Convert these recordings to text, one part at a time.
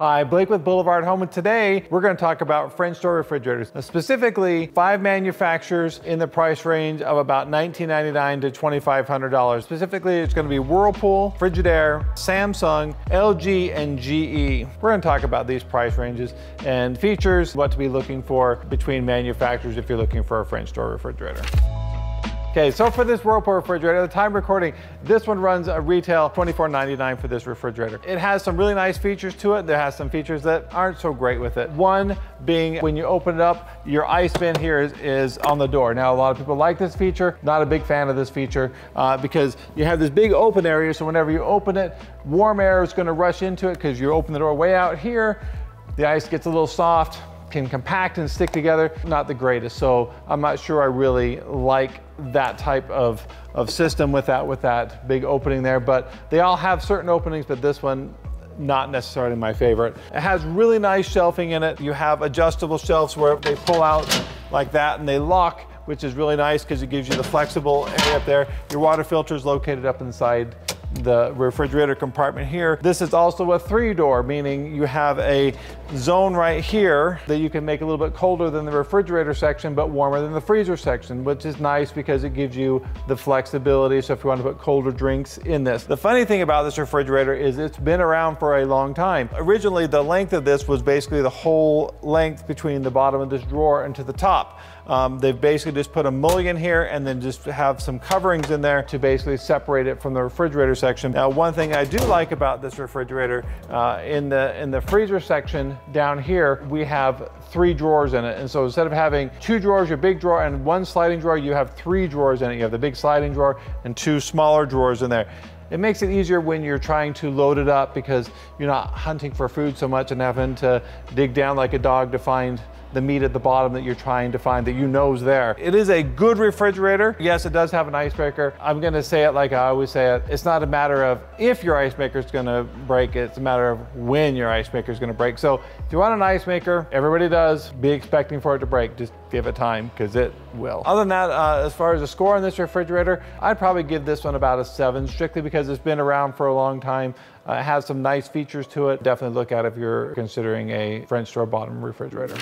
Hi, Blake with Boulevard Home, and today we're going to talk about French door refrigerators. Specifically, 5 manufacturers in the price range of about $1,999 to $2,500. Specifically, it's going to be Whirlpool, Frigidaire, Samsung, LG, and GE. We're going to talk about these price ranges and features, what to be looking for between manufacturers if you're looking for a French door refrigerator. Okay, so for this Whirlpool refrigerator, at the time recording, this one runs a retail $24.99 for this refrigerator. It has some really nice features to it. There has some features that aren't so great with it. One being when you open it up, your ice bin here is on the door. Now, a lot of people like this feature. Not a big fan of this feature because you have this big open area, so whenever you open it, warm air is gonna rush into it because you open the door way out here, the ice gets a little soft, can compact and stick together. Not the greatest, so I'm not sure I really like that type of system with that big opening there, but they all have certain openings, but this one not necessarily my favorite. It has really nice shelving in it. You have adjustable shelves where they pull out like that and they lock, which is really nice because it gives you the flexible area up there. Your water filter is located up inside the refrigerator compartment here. This is also a 3-door, meaning you have a zone right here that you can make a little bit colder than the refrigerator section, but warmer than the freezer section, which is nice because it gives you the flexibility. So if you want to put colder drinks in this. The funny thing about this refrigerator is it's been around for a long time. Originally, the length of this was basically the whole length between the bottom of this drawer and to the top. They've basically just put a mulligan here and then just have some coverings in there to basically separate it from the refrigerator section. Now, one thing I do like about this refrigerator, in the freezer section down here, we have 3 drawers in it. And so instead of having 2 drawers, your big drawer, and 1 sliding drawer, you have 3 drawers in it. You have the big sliding drawer and 2 smaller drawers in there. It makes it easier when you're trying to load it up because you're not hunting for food so much and having to dig down like a dog to find the meat at the bottom that you're trying to find that you know is there. It is a good refrigerator. Yes, it does have an ice maker. I'm gonna say it like I always say it. It's not a matter of if your ice maker is gonna break, it's a matter of when your ice maker is gonna break. So if you want an ice maker, everybody does, be expecting for it to break. Just give it time because it will. Other than that, as far as the score on this refrigerator, I'd probably give this one about a 7, strictly because it's been around for a long time. It has some nice features to it. Definitely look at it if you're considering a French door bottom refrigerator.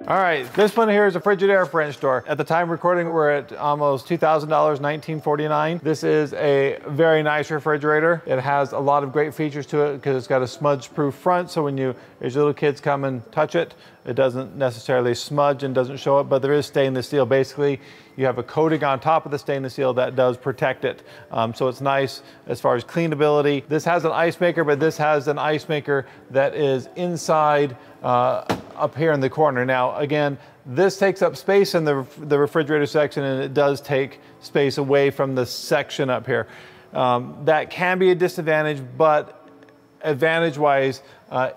All right, this one here is a Frigidaire French door. At the time recording, we're at almost $2,000, $1,949. This is a very nice refrigerator. It has a lot of great features to it because it's got a smudge-proof front, so when your little kids come and touch it, it doesn't necessarily smudge and doesn't show it, but there is stainless steel. Basically, you have a coating on top of the stainless steel that does protect it. So it's nice as far as cleanability. This has an ice maker, but this has an ice maker that is inside up here in the corner. Now, again, this takes up space in the refrigerator section, and it does take space away from the section up here. That can be a disadvantage, but advantage-wise,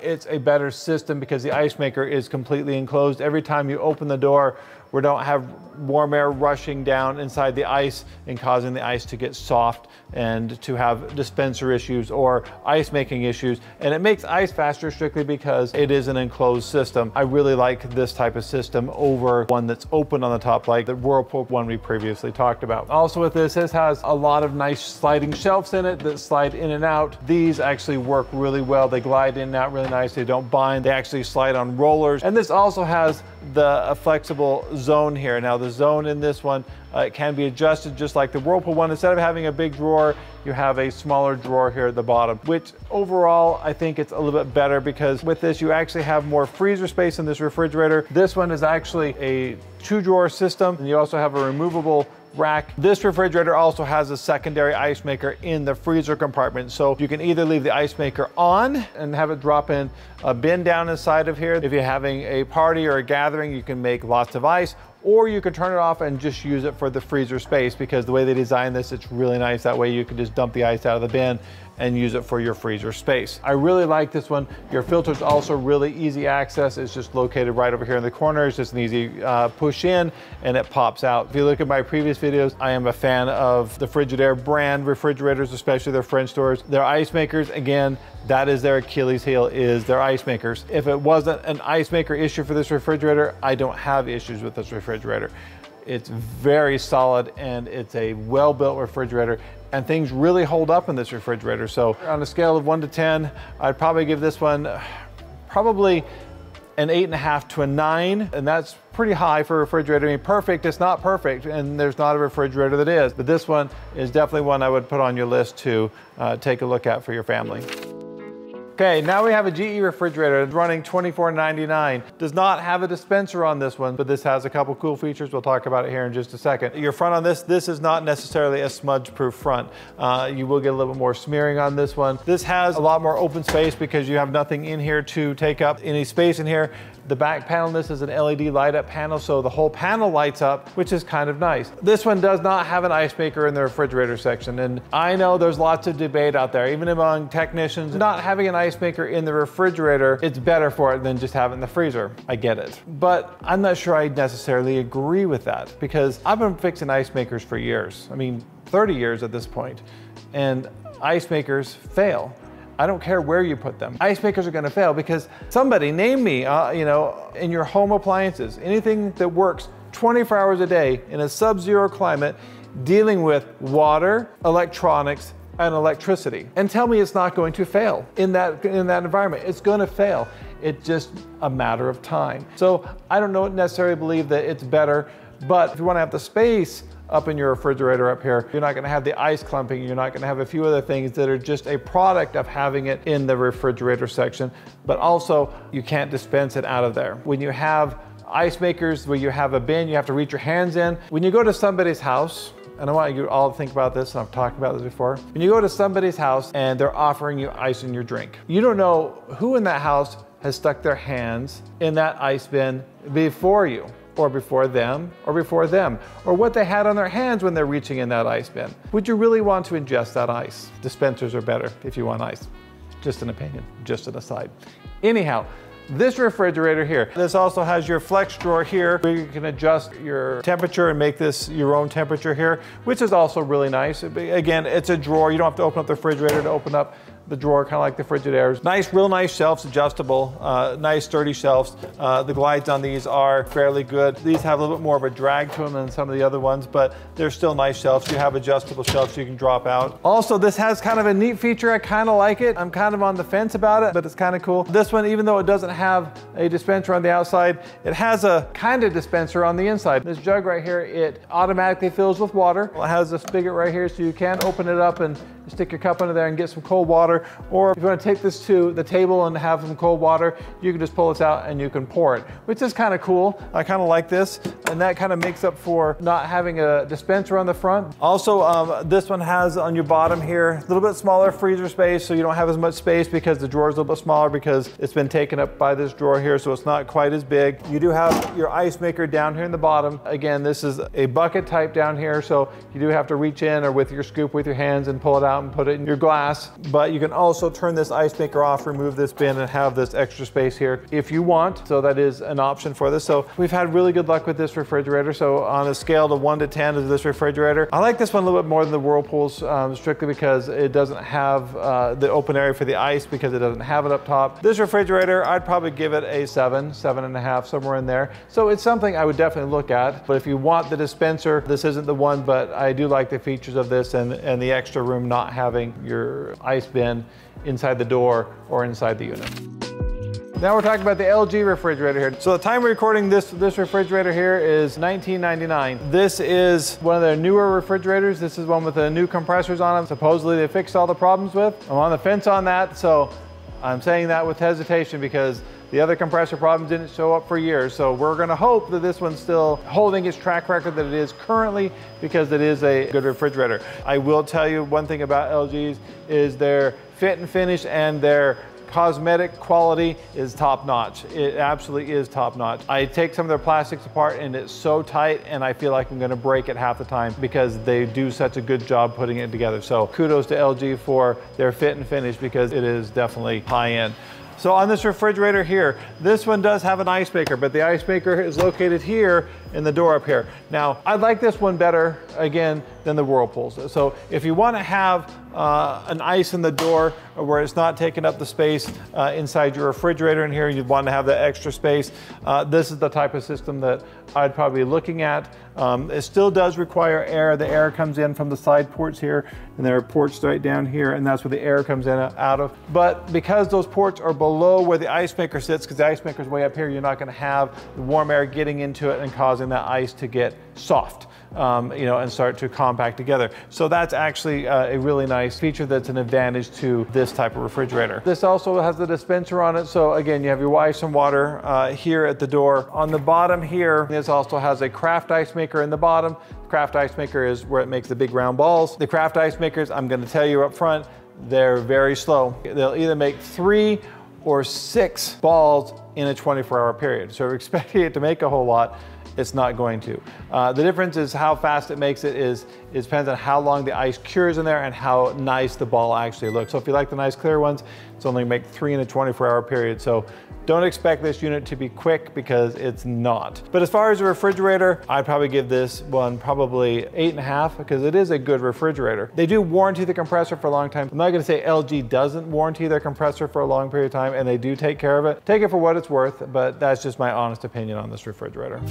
it's a better system because the ice maker is completely enclosed. Every time you open the door, we don't have warm air rushing down inside the ice and causing the ice to get soft and to have dispenser issues or ice making issues. And it makes ice faster strictly because it is an enclosed system. I really like this type of system over one that's open on the top like the Whirlpool one we previously talked about. Also with this has a lot of nice sliding shelves in it that slide in and out. These actually work really well. They glide in and out really nice. They don't bind. They actually slide on rollers. And this also has a flexible zone here. Now the zone in this one, it can be adjusted just like the Whirlpool one. Instead of having a big drawer, you have a smaller drawer here at the bottom, which overall I think it's a little bit better because with this you actually have more freezer space in this refrigerator. This one is actually a 2-drawer system, and you also have a removable rack. This refrigerator also has a secondary ice maker in the freezer compartment, so you can either leave the ice maker on and have it drop in a bin down inside of here. If you're having a party or a gathering, you can make lots of ice, or you can turn it off and just use it for the freezer space because the way they designed this, it's really nice. That way you can just dump the ice out of the bin and use it for your freezer space. I really like this one. Your filter's also really easy access. It's just located right over here in the corner. It's just an easy push in and it pops out. If you look at my previous videos, I am a fan of the Frigidaire brand refrigerators, especially their French doors. Their ice makers, again, that is their Achilles heel, is their ice makers. If it wasn't an ice maker issue for this refrigerator, I don't have issues with this refrigerator. It's very solid and it's a well-built refrigerator, and things really hold up in this refrigerator. So on a scale of 1 to 10, I'd probably give this one probably an 8.5 to a 9, and that's pretty high for a refrigerator. I mean, perfect, it's not perfect, and there's not a refrigerator that is, but this one is definitely one I would put on your list to take a look at for your family. Okay, now we have a GE refrigerator running $24.99. Does not have a dispenser on this one, but this has a couple cool features. We'll talk about it here in just a second. Your front on this is not necessarily a smudge-proof front. You will get a little bit more smearing on this one. This has a lot more open space because you have nothing in here to take up any space in here. The back panel, this is an LED light up panel, so the whole panel lights up, which is kind of nice. This one does not have an ice maker in the refrigerator section, and I know there's lots of debate out there, even among technicians. Not having an ice maker in the refrigerator, it's better for it than just having it in the freezer. I get it. But I'm not sure I necessarily agree with that, because I've been fixing ice makers for years. I mean, 30 years at this point, and ice makers fail. I don't care where you put them. Ice makers are gonna fail because somebody, name me, you know, in your home appliances, anything that works 24 hours a day in a sub-zero climate, dealing with water, electronics, and electricity. And tell me it's not going to fail in that environment. It's gonna fail. It's just a matter of time. So I don't necessarily believe that it's better, but if you wanna have the space up in your refrigerator up here, you're not gonna have the ice clumping, you're not gonna have a few other things that are just a product of having it in the refrigerator section, but also you can't dispense it out of there. When you have ice makers where you have a bin, you have to reach your hands in. When you go to somebody's house, and I want you all to think about this, and I've talked about this before. When you go to somebody's house and they're offering you ice in your drink, you don't know who in that house has stuck their hands in that ice bin before you, or before them, or what they had on their hands when they're reaching in that ice bin. Would you really want to ingest that ice? Dispensers are better if you want ice. Just an opinion, just an aside. Anyhow, this refrigerator here, this also has your flex drawer here where you can adjust your temperature and make this your own temperature here, which is also really nice. Again, it's a drawer. You don't have to open up the refrigerator to open up the drawer, kind of like the Frigidaire's. Nice, real nice shelves, adjustable, nice sturdy shelves. The glides on these are fairly good. These have a little bit more of a drag to them than some of the other ones, but they're still nice shelves. You have adjustable shelves so you can drop out. Also, this has kind of a neat feature. I kind of like it. I'm kind of on the fence about it, but it's kind of cool. This one, even though it doesn't have a dispenser on the outside, it has a kind of dispenser on the inside. This jug right here, it automatically fills with water. It has a spigot right here, so you can open it up and stick your cup under there and get some cold water. Or if you want to take this to the table and have some cold water, you can just pull this out and you can pour it, which is kind of cool. I kind of like this, and that kind of makes up for not having a dispenser on the front. Also, this one has on your bottom here a little bit smaller freezer space, so you don't have as much space because the drawer is a little bit smaller because it's been taken up by this drawer here, so it's not quite as big. You do have your ice maker down here in the bottom. Again, this is a bucket type down here, so you do have to reach in or with your scoop with your hands and pull it out and put it in your glass. But you can also turn this ice maker off, remove this bin, and have this extra space here if you want. So that is an option for this. So we've had really good luck with this refrigerator. So on a scale of 1 to 10 of this refrigerator, I like this one a little bit more than the Whirlpools, strictly because it doesn't have the open area for the ice, because it doesn't have it up top. This refrigerator, I'd probably give it a 7, 7.5, somewhere in there. So it's something I would definitely look at. But if you want the dispenser, this isn't the one, but I do like the features of this and the extra room not having your ice bin inside the door or inside the unit. Now we're talking about the LG refrigerator here. So the time we're recording this refrigerator here is $19.99. This is one of their newer refrigerators. This is one with the new compressors on them. Supposedly they fixed all the problems with. I'm on the fence on that, so I'm saying that with hesitation because the other compressor problems didn't show up for years. So we're gonna hope that this one's still holding its track record that it is currently, because it is a good refrigerator. I will tell you one thing about LG's is their fit and finish and their cosmetic quality is top notch. It absolutely is top notch. I take some of their plastics apart and it's so tight and I feel like I'm gonna break it half the time because they do such a good job putting it together. So kudos to LG for their fit and finish, because it is definitely high end. So on this refrigerator here, this one does have an ice maker, but the ice maker is located here in the door up here. Now, I like this one better, again, than the Whirlpools. So if you want to have an ice in the door where it's not taking up the space inside your refrigerator in here, you'd want to have that extra space. This is the type of system that I'd probably be looking at. It still does require air. The air comes in from the side ports here, and there are ports right down here, and that's where the air comes in out of. But because those ports are below where the ice maker sits, because the ice maker is way up here, you're not going to have the warm air getting into it and causing that ice to get soft. And start to compact together. So that's actually a really nice feature that's an advantage to this type of refrigerator. This also has the dispenser on it. So again, you have your ice and water here at the door. On the bottom here, this also has a craft ice maker in the bottom. Craft ice maker is where it makes the big round balls. The craft ice makers, I'm going to tell you up front, they're very slow. They'll either make 3 or 6 balls in a 24-hour period. So if you're expecting it to make a whole lot, it's not going to. The difference is how fast it makes it it depends on how long the ice cures in there and how nice the ball actually looks. So if you like the nice clear ones, it's only make 3 in a 24-hour period. So don't expect this unit to be quick because it's not. But as far as a refrigerator, I'd probably give this one probably 8.5 because it is a good refrigerator. They do warranty the compressor for a long time. I'm not gonna say LG doesn't warranty their compressor for a long period of time, and they do take care of it. Take it for what it's worth, but that's just my honest opinion on this refrigerator.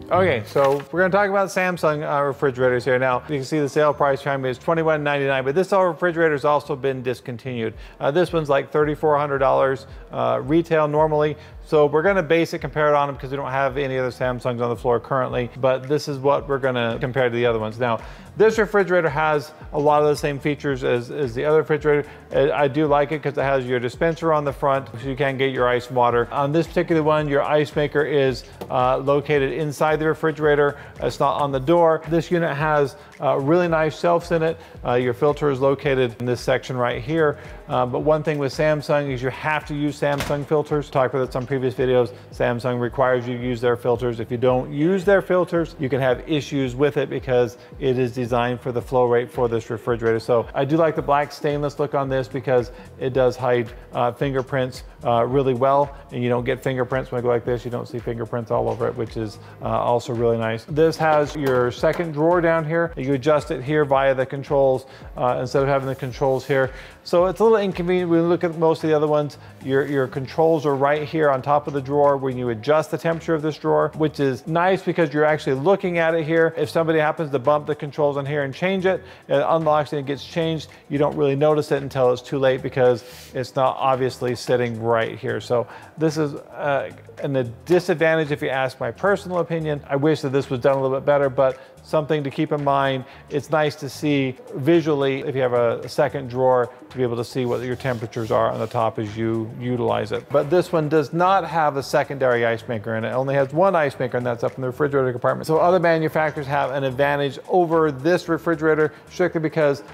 Okay, so we're going to talk about Samsung refrigerators here. Now, you can see the sale price behind me is $21.99, but this refrigerator has also been discontinued. This one's like $3,400 retail normally. So we're going to base it, compare it on them because we don't have any other Samsungs on the floor currently, but this is what we're going to compare to the other ones. Now, this refrigerator has a lot of the same features as the other refrigerator. I do like it because it has your dispenser on the front, so you can get your ice and water. On this particular one, your ice maker is located inside the refrigerator. It's not on the door. This unit has really nice shelves in it. Your filter is located in this section right here. But one thing with Samsung is you have to use Samsung filters. Talked about this on previous videos. Samsung requires you to use their filters. If you don't use their filters, you can have issues with it because it is designed for the flow rate for this refrigerator. So I do like the black stainless look on this because it does hide fingerprints really well, and you don't get fingerprints when I go like this. You don't see fingerprints all over it, which is also really nice. This has your second drawer down here. You adjust it here via the controls instead of having the controls here. So it's a little inconvenient. When we look at most of the other ones, your controls are right here on top of the drawer when you adjust the temperature of this drawer, which is nice because you're actually looking at it here. If somebody happens to bump the controls on here and change it, it unlocks and it gets changed. You don't really notice it until it's too late because it's not obviously sitting right here. So this is a disadvantage if you ask my personal opinion. I wish that this was done a little bit better, but something to keep in mind. It's nice to see visually if you have a second drawer to be able to see what your temperatures are on the top as you utilize it. But this one does not have a secondary ice maker in it. It only has one ice maker, and that's up in the refrigerator compartment. So other manufacturers have an advantage over this refrigerator strictly because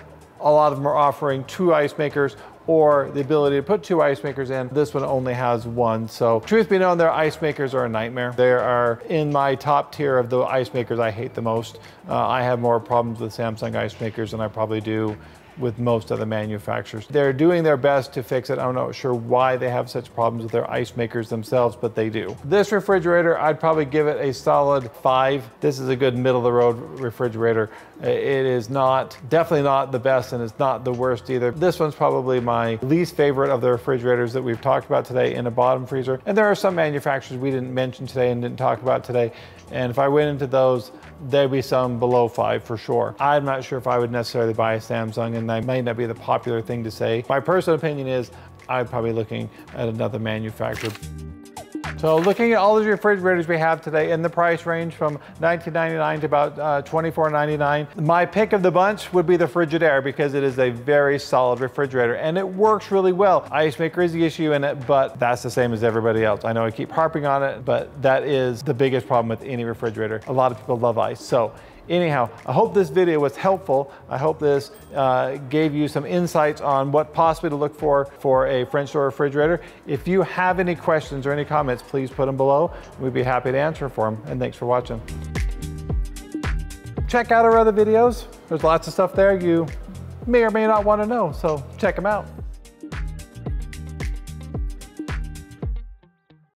a lot of them are offering 2 ice makers or the ability to put 2 ice makers in. This one only has 1. So truth be known, their ice makers are a nightmare. They are in my top tier of the ice makers I hate the most. I have more problems with Samsung ice makers than I probably do with most other manufacturers. They're doing their best to fix it. I'm not sure why they have such problems with their ice makers themselves, but they do. This refrigerator, I'd probably give it a solid 5. This is a good middle of the road refrigerator. It is definitely not the best, and it's not the worst either. This one's probably my least favorite of the refrigerators that we've talked about today in a bottom freezer. And there are some manufacturers we didn't mention today and didn't talk about today. And if I went into those, there'd be some below 5 for sure. I'm not sure if I would necessarily buy a Samsung, and that might not be the popular thing to say. My personal opinion is I'm probably looking at another manufacturer. So looking at all the refrigerators we have today in the price range from $19.99 to about $24.99, my pick of the bunch would be the Frigidaire because it is a very solid refrigerator and it works really well. Ice maker is the issue in it, but that's the same as everybody else. I know I keep harping on it, but that is the biggest problem with any refrigerator. A lot of people love ice. So anyhow, I hope this video was helpful. I hope this gave you some insights on what possibly to look for a French door refrigerator. If you have any questions or any comments, please put them below. We'd be happy to answer for them. And thanks for watching. Check out our other videos. There's lots of stuff there you may or may not want to know, so check them out.